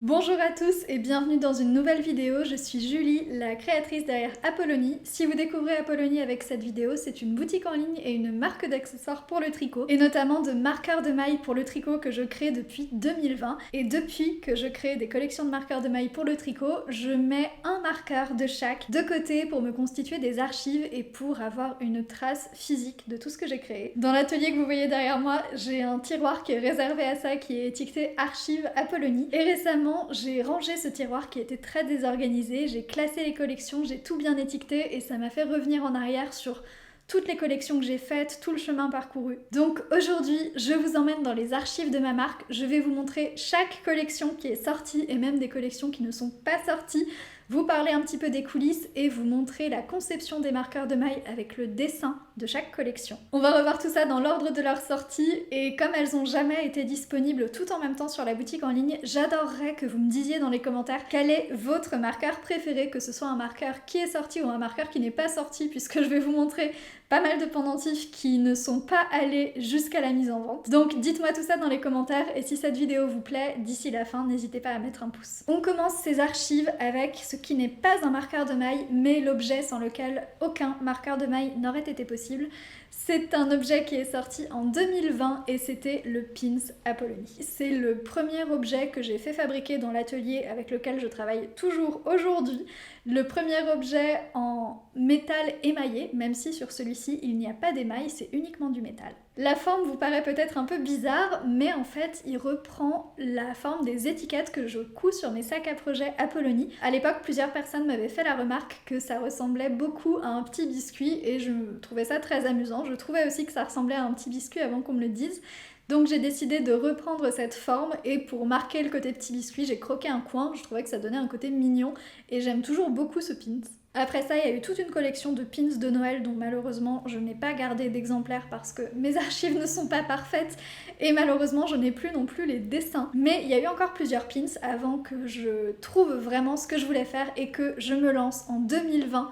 Bonjour à tous et bienvenue dans une nouvelle vidéo, je suis Julie, la créatrice derrière Apollonie. Si vous découvrez Apollonie avec cette vidéo, c'est une boutique en ligne et une marque d'accessoires pour le tricot, et notamment de marqueurs de mailles pour le tricot que je crée depuis 2020. Et depuis que je crée des collections de marqueurs de mailles pour le tricot, je mets un marqueur de chaque de côté pour me constituer des archives et pour avoir une trace physique de tout ce que j'ai créé. Dans l'atelier que vous voyez derrière moi, j'ai un tiroir qui est réservé à ça, qui est étiqueté Archives Apollonie, et récemment j'ai rangé ce tiroir qui était très désorganisé, j'ai classé les collections, j'ai tout bien étiqueté et ça m'a fait revenir en arrière sur toutes les collections que j'ai faites, tout le chemin parcouru. Donc aujourd'hui, je vous emmène dans les archives de ma marque, je vais vous montrer chaque collection qui est sortie et même des collections qui ne sont pas sorties, vous parler un petit peu des coulisses et vous montrer la conception des marqueurs de mailles avec le dessin de chaque collection. On va revoir tout ça dans l'ordre de leur sortie et comme elles n'ont jamais été disponibles tout en même temps sur la boutique en ligne, j'adorerais que vous me disiez dans les commentaires quel est votre marqueur préféré, que ce soit un marqueur qui est sorti ou un marqueur qui n'est pas sorti, puisque je vais vous montrer pas mal de pendentifs qui ne sont pas allés jusqu'à la mise en vente. Donc dites-moi tout ça dans les commentaires et si cette vidéo vous plaît, d'ici la fin, n'hésitez pas à mettre un pouce. On commence ces archives avec ce qui n'est pas un marqueur de maille, mais l'objet sans lequel aucun marqueur de maille n'aurait été possible. C'est un objet qui est sorti en 2020 et c'était le Pins Apollonie. C'est le premier objet que j'ai fait fabriquer dans l'atelier avec lequel je travaille toujours aujourd'hui. Le premier objet en métal émaillé, même si sur celui-ci il n'y a pas d'émail, c'est uniquement du métal. La forme vous paraît peut-être un peu bizarre, mais en fait il reprend la forme des étiquettes que je couds sur mes sacs à projet Apollonie. À l'époque, plusieurs personnes m'avaient fait la remarque que ça ressemblait beaucoup à un petit biscuit et je trouvais ça très amusant. Je trouvais aussi que ça ressemblait à un petit biscuit avant qu'on me le dise. Donc j'ai décidé de reprendre cette forme et pour marquer le côté petit biscuit, j'ai croqué un coin, je trouvais que ça donnait un côté mignon et j'aime toujours beaucoup ce pins. Après ça, il y a eu toute une collection de pins de Noël dont malheureusement je n'ai pas gardé d'exemplaires parce que mes archives ne sont pas parfaites et malheureusement je n'ai plus non plus les dessins. Mais il y a eu encore plusieurs pins avant que je trouve vraiment ce que je voulais faire et que je me lance en 2020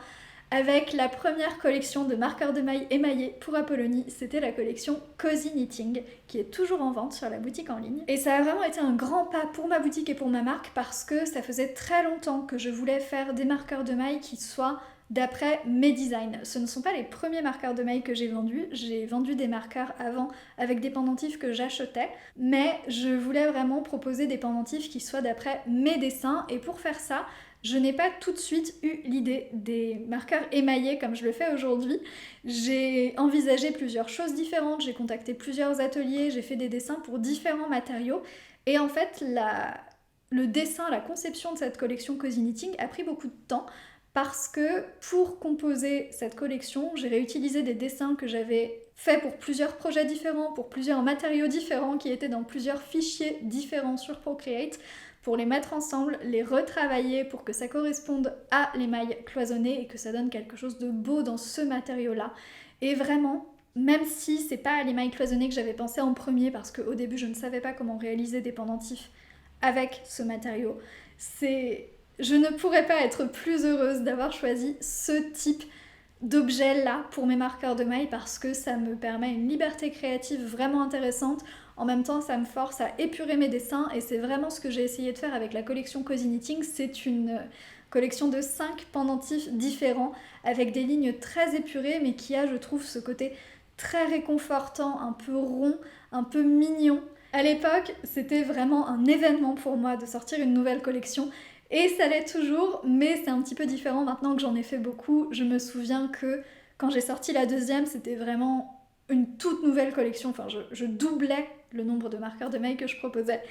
avec la première collection de marqueurs de mailles émaillés pour Apollonie. C'était la collection Cozy Knitting, qui est toujours en vente sur la boutique en ligne. Et ça a vraiment été un grand pas pour ma boutique et pour ma marque parce que ça faisait très longtemps que je voulais faire des marqueurs de mailles qui soient d'après mes designs. Ce ne sont pas les premiers marqueurs de mailles que j'ai vendu des marqueurs avant avec des pendentifs que j'achetais, mais je voulais vraiment proposer des pendentifs qui soient d'après mes dessins et pour faire ça, je n'ai pas tout de suite eu l'idée des marqueurs émaillés comme je le fais aujourd'hui. J'ai envisagé plusieurs choses différentes, j'ai contacté plusieurs ateliers, j'ai fait des dessins pour différents matériaux et en fait le dessin, la conception de cette collection Cozy Knitting a pris beaucoup de temps parce que pour composer cette collection, j'ai réutilisé des dessins que j'avais faits pour plusieurs projets différents, pour plusieurs matériaux différents qui étaient dans plusieurs fichiers différents sur Procreate pour les mettre ensemble, les retravailler pour que ça corresponde à l'émail cloisonné et que ça donne quelque chose de beau dans ce matériau-là. Et vraiment, même si c'est pas à l'émail cloisonné que j'avais pensé en premier parce qu'au début je ne savais pas comment réaliser des pendentifs avec ce matériau, je ne pourrais pas être plus heureuse d'avoir choisi ce type d'objet-là pour mes marqueurs de mailles parce que ça me permet une liberté créative vraiment intéressante. En même temps, ça me force à épurer mes dessins et c'est vraiment ce que j'ai essayé de faire avec la collection Cozy Knitting. C'est une collection de 5 pendentifs différents avec des lignes très épurées mais qui a, je trouve, ce côté très réconfortant, un peu rond, un peu mignon. À l'époque, c'était vraiment un événement pour moi de sortir une nouvelle collection et ça l'est toujours, mais c'est un petit peu différent maintenant que j'en ai fait beaucoup. Je me souviens que quand j'ai sorti la deuxième, c'était vraiment une toute nouvelle collection. Enfin, je doublais le nombre de marqueurs de mailles que je proposais.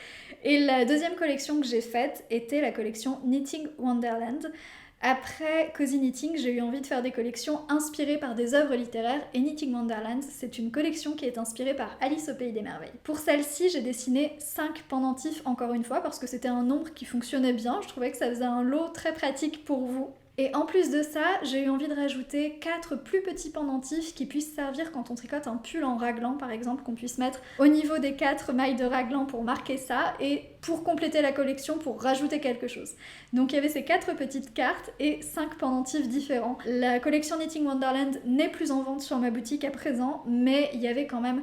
Et la deuxième collection que j'ai faite était la collection Knitting Wonderland. Après Cozy Knitting, j'ai eu envie de faire des collections inspirées par des œuvres littéraires et Knitting Wonderland, c'est une collection qui est inspirée par Alice au Pays des Merveilles. Pour celle-ci, j'ai dessiné 5 pendentifs encore une fois parce que c'était un nombre qui fonctionnait bien, je trouvais que ça faisait un lot très pratique pour vous. Et en plus de ça, j'ai eu envie de rajouter 4 plus petits pendentifs qui puissent servir quand on tricote un pull en raglan par exemple, qu'on puisse mettre au niveau des 4 mailles de raglan pour marquer ça et pour compléter la collection, pour rajouter quelque chose. Donc il y avait ces 4 petites cartes et 5 pendentifs différents. La collection Knitting Wonderland n'est plus en vente sur ma boutique à présent, mais il y avait quand même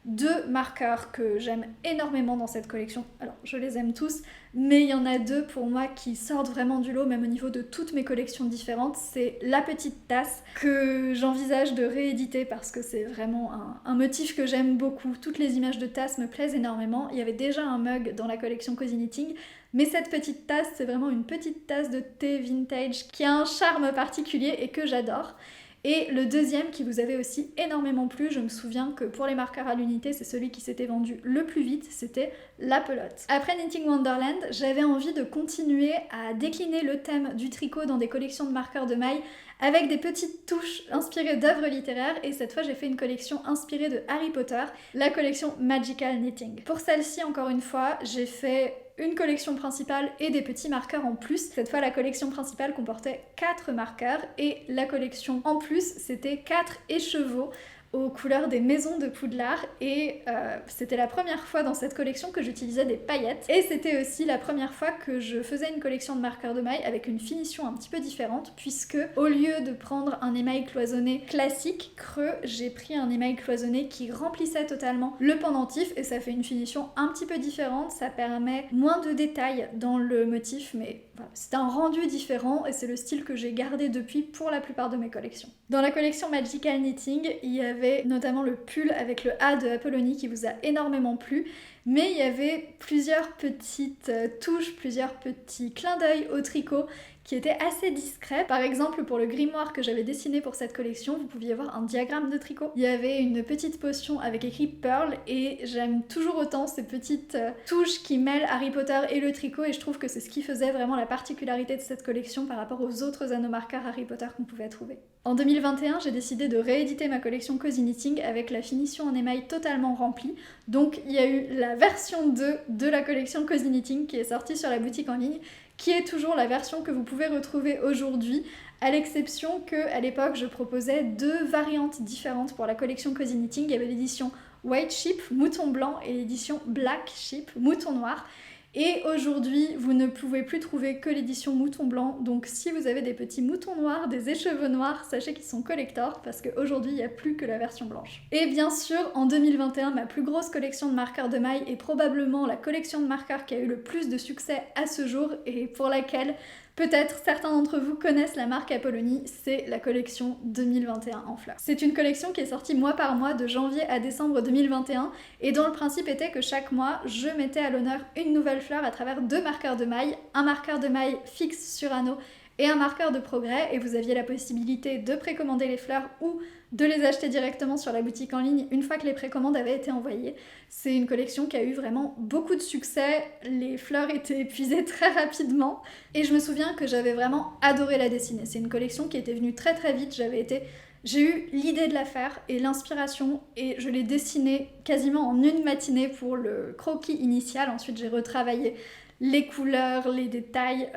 deux marqueurs que j'aime énormément dans cette collection. Alors, je les aime tous, mais il y en a deux pour moi qui sortent vraiment du lot, même au niveau de toutes mes collections différentes. C'est la petite tasse que j'envisage de rééditer parce que c'est vraiment un motif que j'aime beaucoup. Toutes les images de tasses me plaisent énormément. Il y avait déjà un mug dans la collection Cozy Knitting, mais cette petite tasse, c'est vraiment une petite tasse de thé vintage qui a un charme particulier et que j'adore. Et le deuxième qui vous avait aussi énormément plu, je me souviens que pour les marqueurs à l'unité, c'est celui qui s'était vendu le plus vite, c'était la pelote. Après Knitting Wonderland, j'avais envie de continuer à décliner le thème du tricot dans des collections de marqueurs de mailles avec des petites touches inspirées d'œuvres littéraires, et cette fois j'ai fait une collection inspirée de Harry Potter, la collection Magical Knitting. Pour celle-ci, encore une fois, j'ai fait une collection principale et des petits marqueurs en plus. Cette fois, la collection principale comportait 4 marqueurs et la collection en plus, c'était 4 écheveaux aux couleurs des maisons de Poudlard, et c'était la première fois dans cette collection que j'utilisais des paillettes, et c'était aussi la première fois que je faisais une collection de marqueurs de mailles avec une finition un petit peu différente, puisque au lieu de prendre un émail cloisonné classique creux, j'ai pris un émail cloisonné qui remplissait totalement le pendentif, et ça fait une finition un petit peu différente, ça permet moins de détails dans le motif, mais voilà, c'est un rendu différent et c'est le style que j'ai gardé depuis pour la plupart de mes collections. Dans la collection Magical Knitting, il y avait notamment le pull avec le A de Apollonie qui vous a énormément plu, mais il y avait plusieurs petites touches, plusieurs petits clins d'œil au tricot qui étaient assez discrets. Par exemple, pour le grimoire que j'avais dessiné pour cette collection, vous pouviez voir un diagramme de tricot. Il y avait une petite potion avec écrit Pearl, et j'aime toujours autant ces petites touches qui mêlent Harry Potter et le tricot, et je trouve que c'est ce qui faisait vraiment la particularité de cette collection par rapport aux autres anneaux marqueurs Harry Potter qu'on pouvait trouver. En 2021, j'ai décidé de rééditer ma collection Cozy Knitting avec la finition en émail totalement remplie. Donc il y a eu la version 2 de la collection Cozy Knitting qui est sortie sur la boutique en ligne, qui est toujours la version que vous pouvez retrouver aujourd'hui, à l'exception qu'à l'époque je proposais 2 variantes différentes pour la collection Cozy Knitting. Il y avait l'édition White Sheep, mouton blanc, et l'édition Black Sheep, mouton noir. Et aujourd'hui, vous ne pouvez plus trouver que l'édition mouton blanc, donc si vous avez des petits moutons noirs, des écheveaux noirs, sachez qu'ils sont collector, parce qu'aujourd'hui, il n'y a plus que la version blanche. Et bien sûr, en 2021, ma plus grosse collection de marqueurs de mailles est probablement la collection de marqueurs qui a eu le plus de succès à ce jour, et pour laquelle peut-être certains d'entre vous connaissent la marque Apollonie, c'est la collection 2021 en fleurs. C'est une collection qui est sortie mois par mois de janvier à décembre 2021, et dont le principe était que chaque mois, je mettais à l'honneur une nouvelle fleur à travers 2 marqueurs de mailles, un marqueur de mailles fixe sur anneau et un marqueur de progrès, et vous aviez la possibilité de précommander les fleurs ou de les acheter directement sur la boutique en ligne une fois que les précommandes avaient été envoyées. C'est une collection qui a eu vraiment beaucoup de succès, les fleurs étaient épuisées très rapidement, et je me souviens que j'avais vraiment adoré la dessiner. C'est une collection qui était venue très très vite, j'ai eu l'idée de la faire et l'inspiration, et je l'ai dessinée quasiment en une matinée pour le croquis initial. Ensuite j'ai retravaillé les couleurs, les détails,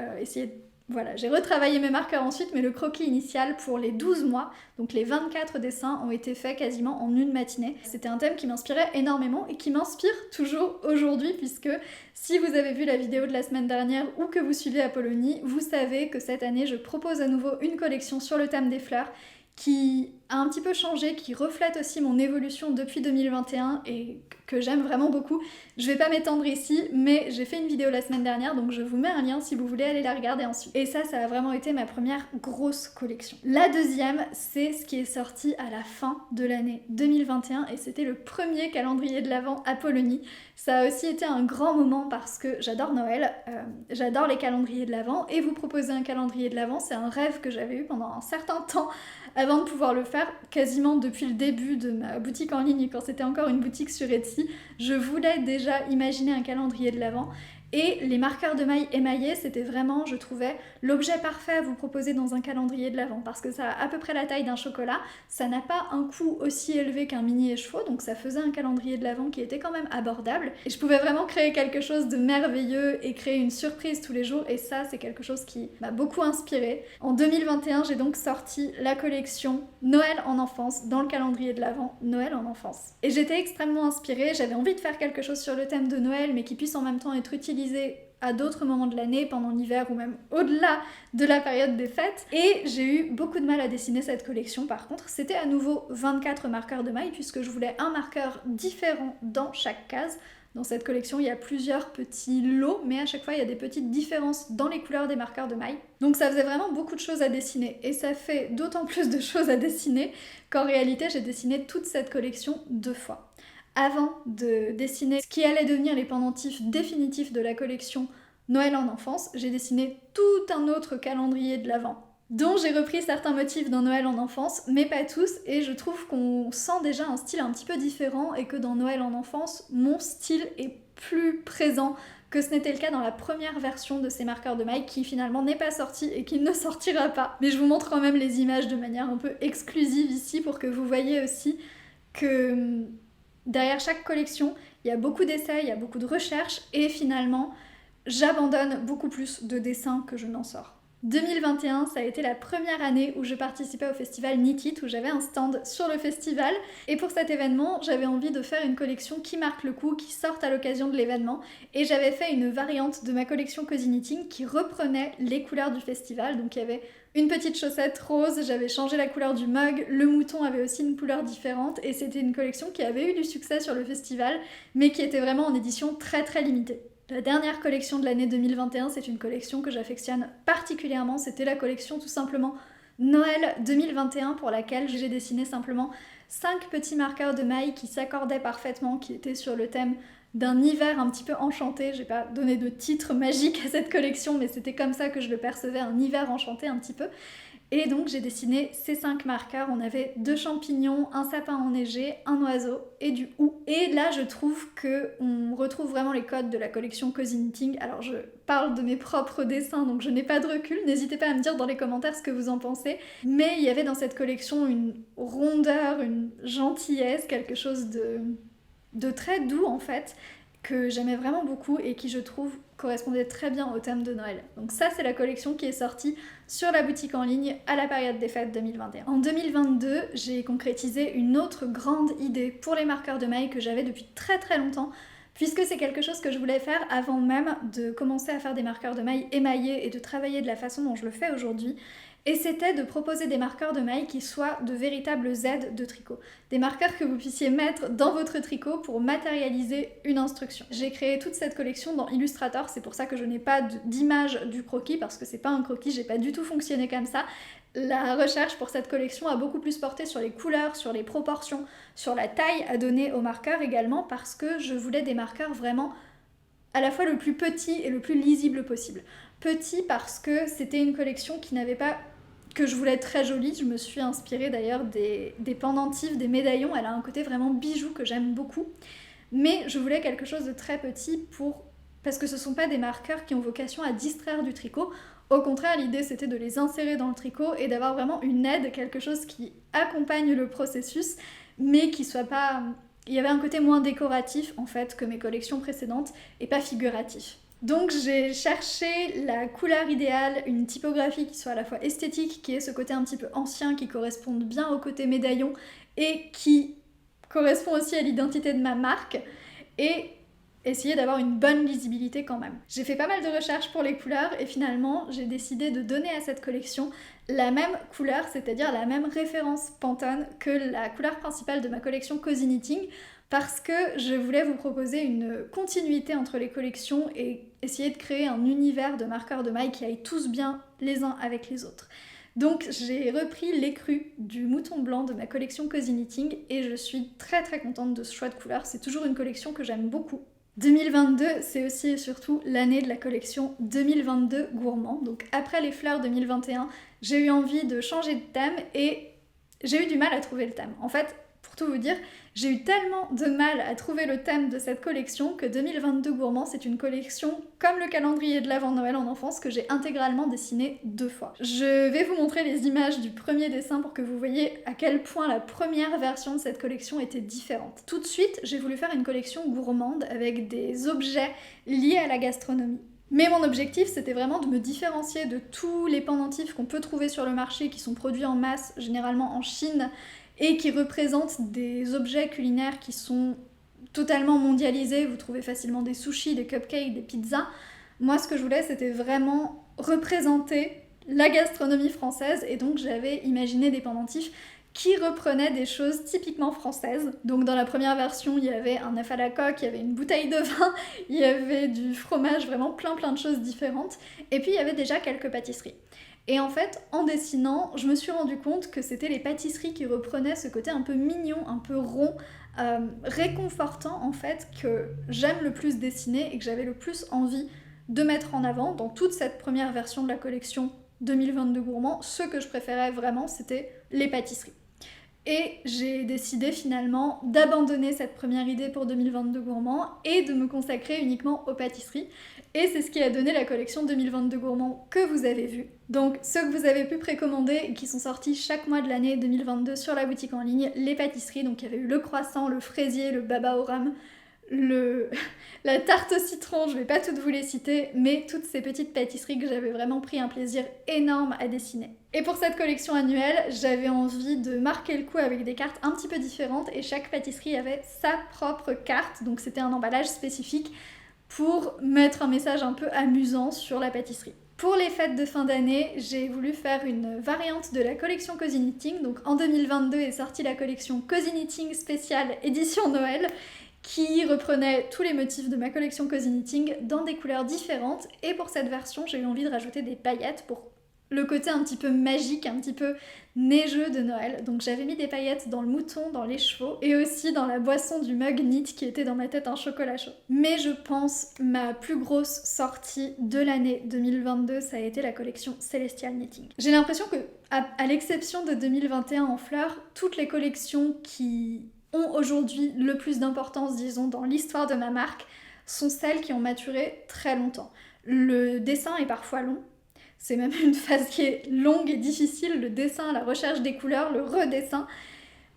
Voilà, j'ai retravaillé mes marqueurs ensuite, mais le croquis initial pour les 12 mois, donc les 24 dessins, ont été faits quasiment en une matinée. C'était un thème qui m'inspirait énormément et qui m'inspire toujours aujourd'hui, puisque si vous avez vu la vidéo de la semaine dernière ou que vous suivez Apollonie, vous savez que cette année, je propose à nouveau une collection sur le thème des fleurs qui a un petit peu changé, qui reflète aussi mon évolution depuis 2021 et que j'aime vraiment beaucoup. Je vais pas m'étendre ici, mais j'ai fait une vidéo la semaine dernière, donc je vous mets un lien si vous voulez aller la regarder ensuite. Et ça a vraiment été ma première grosse collection. La deuxième, c'est ce qui est sorti à la fin de l'année 2021, et c'était le premier calendrier de l'Avent Apollonie. Ça a aussi été un grand moment parce que j'adore Noël, j'adore les calendriers de l'Avent, et vous proposer un calendrier de l'Avent, c'est un rêve que j'avais eu pendant un certain temps avant de pouvoir le faire, quasiment depuis le début de ma boutique en ligne, quand c'était encore une boutique sur Etsy. Je voulais déjà imaginer un calendrier de l'Avent, et les marqueurs de mailles émaillés, c'était vraiment, je trouvais, l'objet parfait à vous proposer dans un calendrier de l'Avent, parce que ça a à peu près la taille d'un chocolat, ça n'a pas un coût aussi élevé qu'un mini écheveau, donc ça faisait un calendrier de l'Avent qui était quand même abordable, et je pouvais vraiment créer quelque chose de merveilleux et créer une surprise tous les jours, et ça, c'est quelque chose qui m'a beaucoup inspirée. En 2021, j'ai donc sorti la collection Noël en enfance dans le calendrier de l'Avent, Noël en enfance. Et j'étais extrêmement inspirée, j'avais envie de faire quelque chose sur le thème de Noël, mais qui puisse en même temps être utilisé à d'autres moments de l'année, pendant l'hiver ou même au-delà de la période des fêtes. Et j'ai eu beaucoup de mal à dessiner cette collection par contre. C'était à nouveau 24 marqueurs de maille puisque je voulais un marqueur différent dans chaque case. Dans cette collection, il y a plusieurs petits lots, mais à chaque fois, il y a des petites différences dans les couleurs des marqueurs de maille. Donc ça faisait vraiment beaucoup de choses à dessiner. Et ça fait d'autant plus de choses à dessiner qu'en réalité, j'ai dessiné toute cette collection 2 fois. Avant de dessiner ce qui allait devenir les pendentifs définitifs de la collection Noël en enfance, j'ai dessiné tout un autre calendrier de l'Avent, dont j'ai repris certains motifs dans Noël en enfance, mais pas tous, et je trouve qu'on sent déjà un style un petit peu différent, et que dans Noël en enfance, mon style est plus présent que ce n'était le cas dans la première version de ces marqueurs de maille, qui finalement n'est pas sorti et qui ne sortira pas. Mais je vous montre quand même les images de manière un peu exclusive ici, pour que vous voyez aussi que derrière chaque collection, il y a beaucoup d'essais, il y a beaucoup de recherches, et finalement, j'abandonne beaucoup plus de dessins que je n'en sors. 2021, ça a été la première année où je participais au festival Knit It, où j'avais un stand sur le festival. Et pour cet événement, j'avais envie de faire une collection qui marque le coup, qui sorte à l'occasion de l'événement. Et j'avais fait une variante de ma collection Cozy Knitting qui reprenait les couleurs du festival. Donc il y avait une petite chaussette rose, j'avais changé la couleur du mug, le mouton avait aussi une couleur différente. Et c'était une collection qui avait eu du succès sur le festival, mais qui était vraiment en édition très très limitée. La dernière collection de l'année 2021, c'est une collection que j'affectionne particulièrement. C'était la collection tout simplement Noël 2021 pour laquelle j'ai dessiné simplement 5 petits marqueurs de maille qui s'accordaient parfaitement, qui étaient sur le thème d'un hiver un petit peu enchanté. J'ai pas donné de titre magique à cette collection, mais c'était comme ça que je le percevais, un hiver enchanté un petit peu. Et donc j'ai dessiné ces 5 marqueurs, on avait 2 champignons, un sapin enneigé, un oiseau et du hou. Et là je trouve qu'on retrouve vraiment les codes de la collection Cozy Knitting. Alors je parle de mes propres dessins, donc je n'ai pas de recul, n'hésitez pas à me dire dans les commentaires ce que vous en pensez. Mais il y avait dans cette collection une rondeur, une gentillesse, quelque chose de très doux en fait, que j'aimais vraiment beaucoup et qui je trouve correspondait très bien au thème de Noël. Donc ça c'est la collection qui est sortie sur la boutique en ligne à la période des fêtes 2021. En 2022, j'ai concrétisé une autre grande idée pour les marqueurs de maille que j'avais depuis très très longtemps, puisque c'est quelque chose que je voulais faire avant même de commencer à faire des marqueurs de maille émaillés et de travailler de la façon dont je le fais aujourd'hui. Et c'était de proposer des marqueurs de maille qui soient de véritables aides de tricot. Des marqueurs que vous puissiez mettre dans votre tricot pour matérialiser une instruction. J'ai créé toute cette collection dans Illustrator, c'est pour ça que je n'ai pas d'image du croquis, parce que c'est pas un croquis, j'ai pas du tout fonctionné comme ça. La recherche pour cette collection a beaucoup plus porté sur les couleurs, sur les proportions, sur la taille à donner aux marqueurs également, parce que je voulais des marqueurs vraiment à la fois le plus petit et le plus lisible possible. Petit parce que c'était une collection qui n'avait pas... que je voulais très jolie. Je me suis inspirée d'ailleurs des pendentifs, des médaillons. Elle a un côté vraiment bijou que j'aime beaucoup. Mais je voulais quelque chose de très petit parce que ce ne sont pas des marqueurs qui ont vocation à distraire du tricot. Au contraire, l'idée c'était de les insérer dans le tricot et d'avoir vraiment une aide, quelque chose qui accompagne le processus, mais qui soit pas... Il y avait un côté moins décoratif en fait que mes collections précédentes et pas figuratif. Donc j'ai cherché la couleur idéale, une typographie qui soit à la fois esthétique, qui ait ce côté un petit peu ancien, qui corresponde bien au côté médaillon et qui correspond aussi à l'identité de ma marque, et essayer d'avoir une bonne lisibilité quand même. J'ai fait pas mal de recherches pour les couleurs et finalement j'ai décidé de donner à cette collection la même couleur, c'est-à-dire la même référence Pantone que la couleur principale de ma collection Cozy Knitting, parce que je voulais vous proposer une continuité entre les collections et essayer de créer un univers de marqueurs de maille qui aillent tous bien les uns avec les autres. Donc j'ai repris l'écru du mouton blanc de ma collection Cozy Knitting et je suis très très contente de ce choix de couleurs, c'est toujours une collection que j'aime beaucoup. 2022, c'est aussi et surtout l'année de la collection 2022 gourmand. Donc après les fleurs 2021, j'ai eu envie de changer de thème et j'ai eu du mal à trouver le thème. En fait, pour tout vous dire, j'ai eu tellement de mal à trouver le thème de cette collection que 2022 gourmand, c'est une collection comme le calendrier de l'Avent Noël en enfance que j'ai intégralement dessiné 2 fois. Je vais vous montrer les images du premier dessin pour que vous voyez à quel point la première version de cette collection était différente. Tout de suite, j'ai voulu faire une collection gourmande avec des objets liés à la gastronomie. Mais mon objectif, c'était vraiment de me différencier de tous les pendentifs qu'on peut trouver sur le marché qui sont produits en masse, généralement en Chine, et qui représentent des objets culinaires qui sont totalement mondialisés. Vous trouvez facilement des sushis, des cupcakes, des pizzas. Moi, ce que je voulais, c'était vraiment représenter la gastronomie française, et donc j'avais imaginé des pendentifs qui reprenaient des choses typiquement françaises. Donc dans la première version, il y avait un œuf à la coque, il y avait une bouteille de vin, il y avait du fromage, vraiment plein de choses différentes. Et puis il y avait déjà quelques pâtisseries. Et en fait, en dessinant, je me suis rendu compte que c'était les pâtisseries qui reprenaient ce côté un peu mignon, un peu rond, réconfortant en fait, que j'aime le plus dessiner et que j'avais le plus envie de mettre en avant dans toute cette première version de la collection 2022 Gourmand. Ce que je préférais vraiment, c'était les pâtisseries. Et j'ai décidé finalement d'abandonner cette première idée pour 2022 Gourmand et de me consacrer uniquement aux pâtisseries. Et c'est ce qui a donné la collection 2022 Gourmand que vous avez vue. Donc ceux que vous avez pu précommander et qui sont sortis chaque mois de l'année 2022 sur la boutique en ligne, les pâtisseries, donc il y avait eu le croissant, le fraisier, le baba au rhum, la tarte au citron, je vais pas toutes vous les citer, mais toutes ces petites pâtisseries que j'avais vraiment pris un plaisir énorme à dessiner. Et pour cette collection annuelle, j'avais envie de marquer le coup avec des cartes un petit peu différentes et chaque pâtisserie avait sa propre carte, donc c'était un emballage spécifique pour mettre un message un peu amusant sur la pâtisserie. Pour les fêtes de fin d'année, j'ai voulu faire une variante de la collection Cozy Knitting, donc en 2022 est sortie la collection Cozy Knitting spéciale édition Noël, qui reprenait tous les motifs de ma collection Cozy Knitting dans des couleurs différentes. Et pour cette version, j'ai eu envie de rajouter des paillettes pour le côté un petit peu magique, un petit peu neigeux de Noël. Donc j'avais mis des paillettes dans le mouton, dans les chevaux, et aussi dans la boisson du mug knit qui était dans ma tête un chocolat chaud. Mais je pense ma plus grosse sortie de l'année 2022, ça a été la collection Celestial Knitting. J'ai l'impression que, à l'exception de 2021 en fleurs, toutes les collections qui ont aujourd'hui le plus d'importance, disons, dans l'histoire de ma marque, sont celles qui ont maturé très longtemps. Le dessin est parfois long, c'est même une phase qui est longue et difficile, le dessin, la recherche des couleurs, le redessin,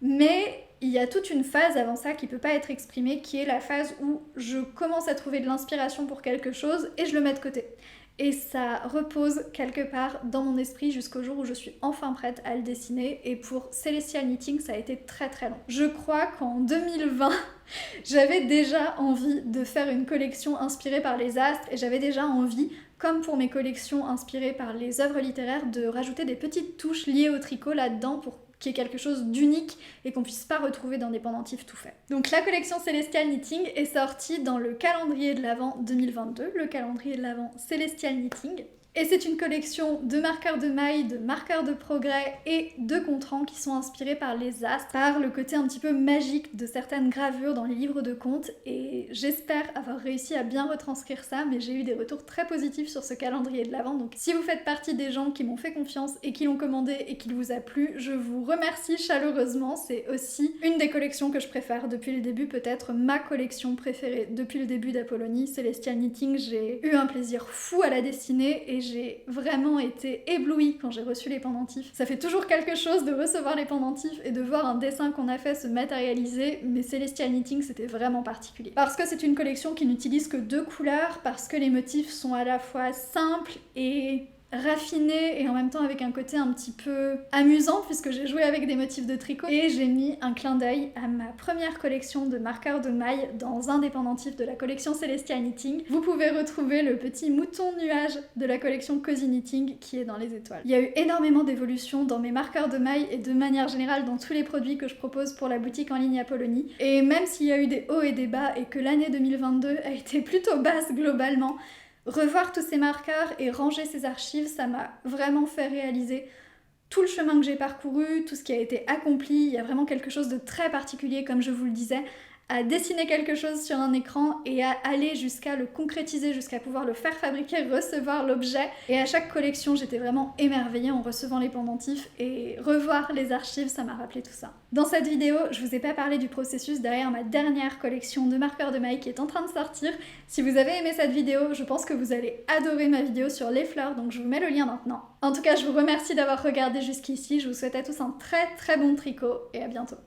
mais il y a toute une phase avant ça qui peut pas être exprimée, qui est la phase où je commence à trouver de l'inspiration pour quelque chose et je le mets de côté. Et ça repose quelque part dans mon esprit jusqu'au jour où je suis enfin prête à le dessiner. Et pour Celestial Knitting, ça a été très long. Je crois qu'en 2020, j'avais déjà envie de faire une collection inspirée par les astres et j'avais déjà envie, comme pour mes collections inspirées par les œuvres littéraires, de rajouter des petites touches liées au tricot là-dedans pour qu'il y ait quelque chose d'unique et qu'on puisse pas retrouver dans des pendentifs tout faits. Donc la collection Celestial Knitting est sortie dans le calendrier de l'Avent 2022, le calendrier de l'Avent Celestial Knitting. Et c'est une collection de marqueurs de mailles, de marqueurs de progrès et de contrants qui sont inspirés par les astres, par le côté un petit peu magique de certaines gravures dans les livres de contes. Et j'espère avoir réussi à bien retranscrire ça, mais j'ai eu des retours très positifs sur ce calendrier de l'Avent. Donc si vous faites partie des gens qui m'ont fait confiance et qui l'ont commandé et qu'il vous a plu, je vous remercie chaleureusement. C'est aussi une des collections que je préfère depuis le début, peut-être ma collection préférée depuis le début d'Apollonie, Celestial Knitting. J'ai eu un plaisir fou à la dessiner et j'ai vraiment été éblouie quand j'ai reçu les pendentifs. Ça fait toujours quelque chose de recevoir les pendentifs et de voir un dessin qu'on a fait se matérialiser, mais Celestial Knitting c'était vraiment particulier. Parce que c'est une collection qui n'utilise que 2 couleurs, parce que les motifs sont à la fois simples et raffiné et en même temps avec un côté un petit peu amusant puisque j'ai joué avec des motifs de tricot et j'ai mis un clin d'œil à ma première collection de marqueurs de mailles dans un des pendentifs de la collection Celestial Knitting. Vous pouvez retrouver le petit mouton nuage de la collection Cozy Knitting qui est dans les étoiles. Il y a eu énormément d'évolutions dans mes marqueurs de mailles et de manière générale dans tous les produits que je propose pour la boutique en ligne Apollonie, et même s'il y a eu des hauts et des bas et que l'année 2022 a été plutôt basse globalement, revoir tous ces marqueurs et ranger ces archives, ça m'a vraiment fait réaliser tout le chemin que j'ai parcouru, tout ce qui a été accompli. Il y a vraiment quelque chose de très particulier, comme je vous le disais, à dessiner quelque chose sur un écran et à aller jusqu'à le concrétiser, jusqu'à pouvoir le faire fabriquer, recevoir l'objet. Et à chaque collection, j'étais vraiment émerveillée en recevant les pendentifs et revoir les archives, ça m'a rappelé tout ça. Dans cette vidéo, je vous ai pas parlé du processus derrière ma dernière collection de marqueurs de mailles qui est en train de sortir. Si vous avez aimé cette vidéo, je pense que vous allez adorer ma vidéo sur les fleurs, donc je vous mets le lien maintenant. En tout cas, je vous remercie d'avoir regardé jusqu'ici, je vous souhaite à tous un très bon tricot et à bientôt.